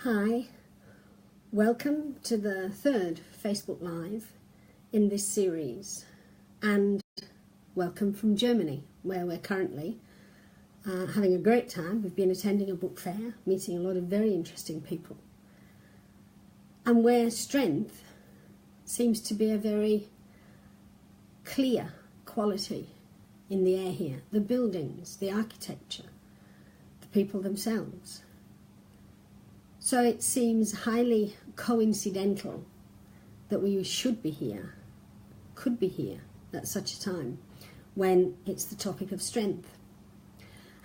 Hi, welcome to the third Facebook Live in this series, and welcome from Germany, where we're currently having a great time. We've been attending a book fair, meeting a lot of very interesting people, and where strength seems to be a very clear quality in the air here. The buildings, the architecture, the people themselves. So it seems highly coincidental that we should be here, could be here at such a time when it's the topic of strength.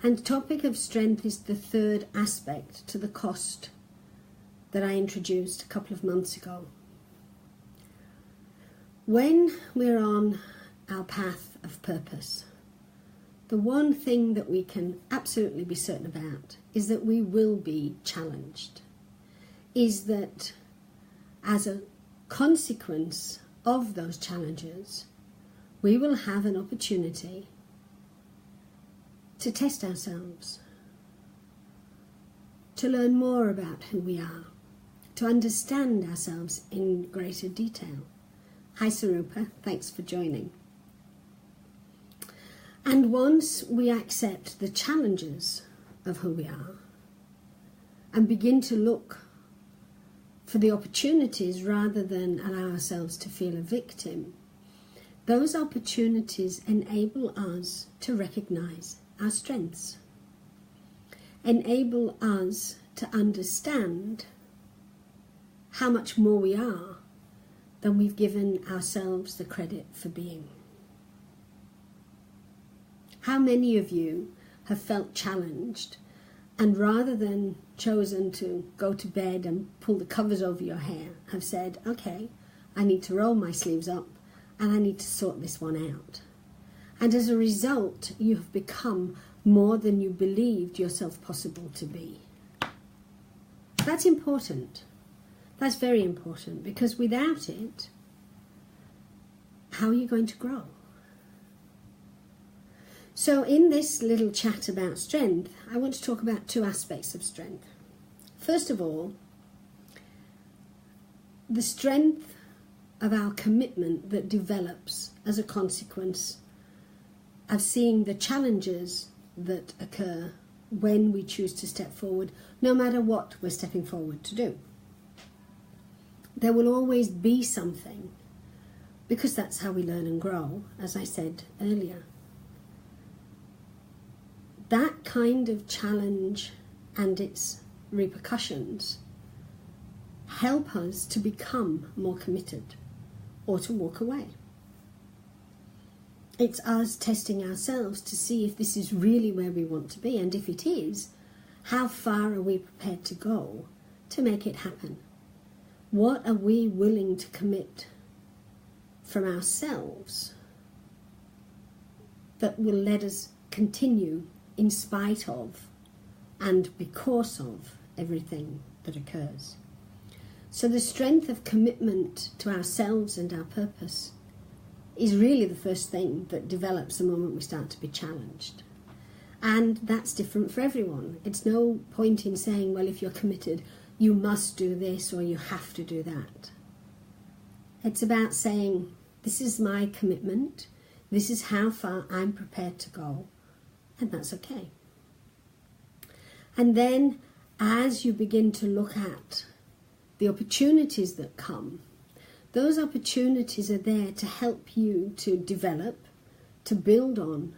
And the topic of strength is the third aspect to the cost that I introduced a couple of months ago. When we're on our path of purpose, the one thing that we can absolutely be certain about is that we will be challenged. Is that as a consequence of those challenges, we will have an opportunity to test ourselves, to learn more about who we are, to understand ourselves in greater detail. Hi Sarupa, thanks for joining. And once we accept the challenges of who we are and begin to look for the opportunities rather than allow ourselves to feel a victim, those opportunities enable us to recognize our strengths, enable us to understand how much more we are than we've given ourselves the credit for being. How many of you have felt challenged and rather than chosen to go to bed and pull the covers over your hair, have said, okay, I need to roll my sleeves up and I need to sort this one out. And as a result, you have become more than you believed yourself possible to be. That's important. That's very important, because without it, how are you going to grow? So in this little chat about strength, I want to talk about two aspects of strength. First of all, the strength of our commitment that develops as a consequence of seeing the challenges that occur when we choose to step forward, no matter what we're stepping forward to do. There will always be something, because that's how we learn and grow, as I said earlier. That kind of challenge and its repercussions help us to become more committed or to walk away. It's us testing ourselves to see if this is really where we want to be, and if it is, how far are we prepared to go to make it happen? What are we willing to commit from ourselves that will let us continue in spite of and because of everything that occurs? So the strength of commitment to ourselves and our purpose is really the first thing that develops the moment we start to be challenged. And that's different for everyone. It's no point in saying, well, if you're committed, you must do this or you have to do that. It's about saying, this is my commitment, this is how far I'm prepared to go, and that's okay. And then as you begin to look at the opportunities that come, those opportunities are there to help you to develop, to build on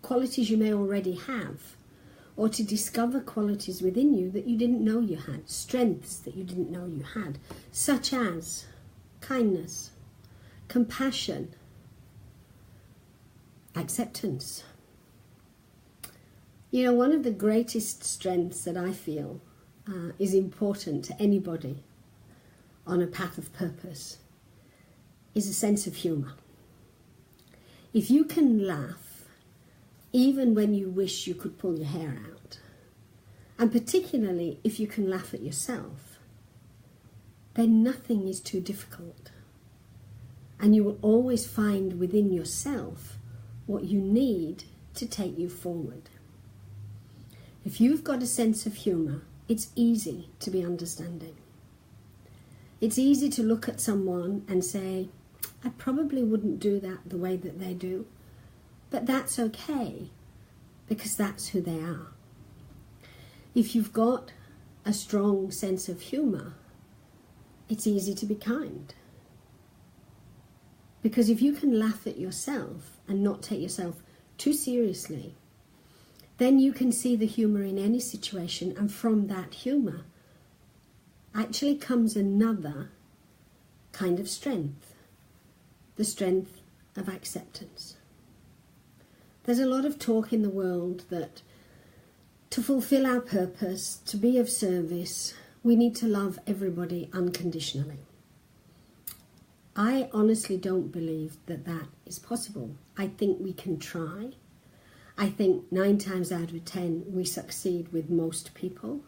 qualities you may already have, or to discover qualities within you that you didn't know you had, strengths that you didn't know you had, such as kindness, compassion, acceptance. You know, one of the greatest strengths that I feel is important to anybody on a path of purpose is a sense of humour. If you can laugh, even when you wish you could pull your hair out, and particularly if you can laugh at yourself, then nothing is too difficult. And you will always find within yourself what you need to take you forward. If you've got a sense of humour, it's easy to be understanding. It's easy to look at someone and say, I probably wouldn't do that the way that they do, but that's okay, because that's who they are. If you've got a strong sense of humour, it's easy to be kind. Because if you can laugh at yourself and not take yourself too seriously, then you can see the humour in any situation, and from that humour actually comes another kind of strength, the strength of acceptance. There's a lot of talk in the world that to fulfill our purpose, to be of service, we need to love everybody unconditionally. I honestly don't believe that that is possible. I think we can try. I think 9 times out of 10 we succeed with most people.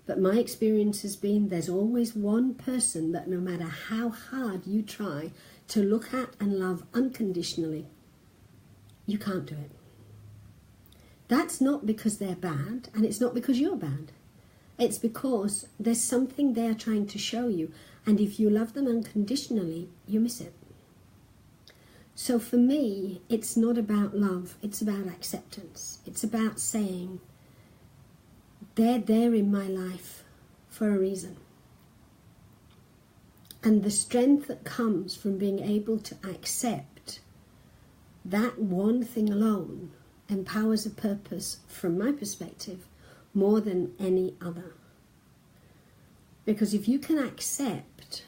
But my experience has been there's always one person that no matter how hard you try to look at and love unconditionally, you can't do it. That's not because they're bad, and it's not because you're bad. It's because there's something they're trying to show you, and if you love them unconditionally, you miss it. So for me, it's not about love, it's about acceptance. It's about saying, they're there in my life for a reason. And the strength that comes from being able to accept that one thing alone empowers a purpose, from my perspective, more than any other. Because if you can accept,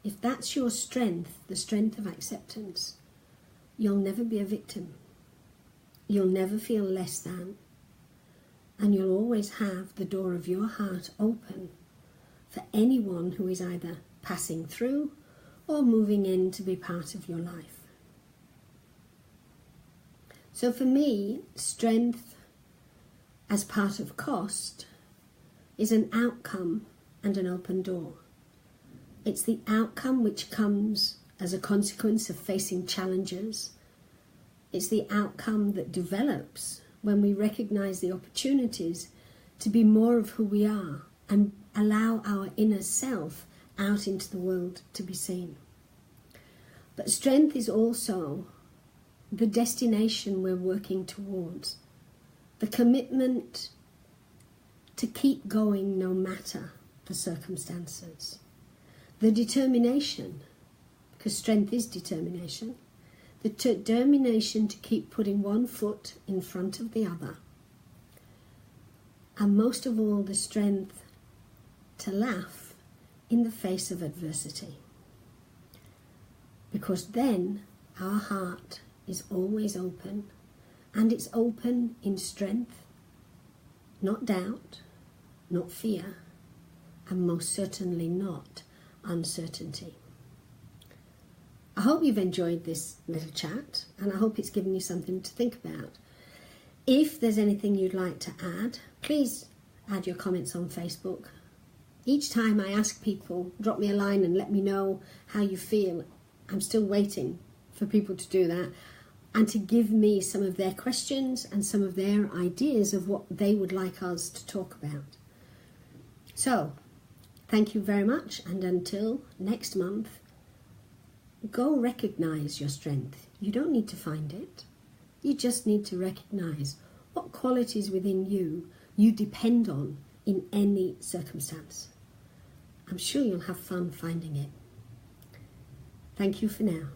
if that's your strength, the strength of acceptance, you'll never be a victim. You'll never feel less than. And you'll always have the door of your heart open for anyone who is either passing through or moving in to be part of your life. So for me, strength as part of cost is an outcome and an open door. It's the outcome which comes as a consequence of facing challenges. It's the outcome that develops when we recognize the opportunities to be more of who we are and allow our inner self out into the world to be seen. But strength is also the destination we're working towards, the commitment to keep going no matter the circumstances, the determination, because strength is determination, the determination to keep putting one foot in front of the other, and most of all, the strength to laugh in the face of adversity. Because then our heart is always open, and it's open in strength, not doubt, not fear, and most certainly not uncertainty. I hope you've enjoyed this little chat, and I hope it's given you something to think about. If there's anything you'd like to add, please add your comments on Facebook. Each time I ask people, drop me a line and let me know how you feel. I'm still waiting for people to do that and to give me some of their questions and some of their ideas of what they would like us to talk about. So, thank you very much, and until next month, go recognize your strength. You don't need to find it. You just need to recognize what qualities within you depend on in any circumstance. I'm sure you'll have fun finding it. Thank you for now.